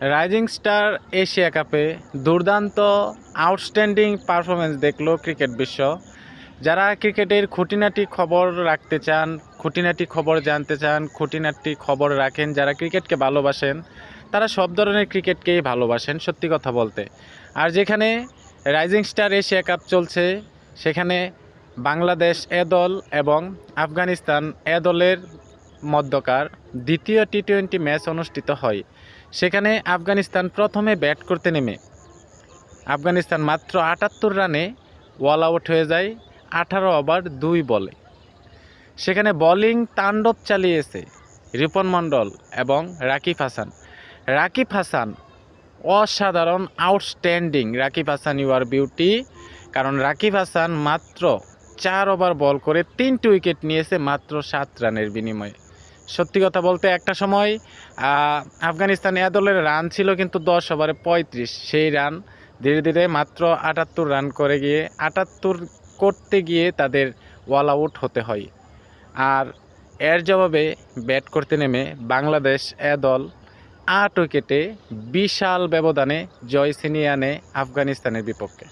Rising star Asia কাপে দুর্দান্ত outstanding performance দেখলো ক্রিকেট বিশ্ব। যারা ক্রিকেটের খুঁটিনাটি খবর রাখতে চান, খুঁটিনাটি খবর জানতে চান, খুঁটিনাটি খবর রাখেন, যারা ক্রিকেটকে ভালোবাসেন, তারা সব ধরনের ক্রিকেটকেই ভালোবাসেন সত্যি কথা বলতে। আর যেখানে রাইজিং স্টার এশিয়া কাপ চলছে, সেখানে বাংলাদেশ এ দল এবং আফগানিস্তান এ দলের মধ্যকার দ্বিতীয় টি-20 ম্যাচ অনুষ্ঠিত হয়। সেখানে আফগানিস্তান প্রথমে ব্যাট করতে নেমে আফগানিস্তান মাত্র ৭৮ রানে অল আউট হয়ে যায় ১৮ ওভার ২ বলে। সেখানে বোলিং তাণ্ডব চালিয়েছে রিপন মণ্ডল এবং রাকিব হাসান। রাকিব হাসান অসাধারণ, outstanding. Rakib Hasan you are beauty. কারণ রাকিব হাসান মাত্র ৪ ওভার বল করে ৩টি উইকেট নিয়েছে মাত্র ৭ রানের বিনিময়ে। সত্যি কথা বলতে একটা সময় আফগানিস্তান এ দলের রান ছিল কিন্তু ১০ ওভারে ৩৫। সেই রান ধীরে ধীরে মাত্র ৭৮ রান করে গিয়ে ৭৮ করতে গিয়ে তাদের অল আউট হতে হয়। আর এর জবাবে ব্যাট করতে নেমে বাংলাদেশ এ দল ৮ উইকেটে বিশাল ব্যবধানে জয় ছিনিয়ে আনে আফগানিস্তানের বিপক্ষে।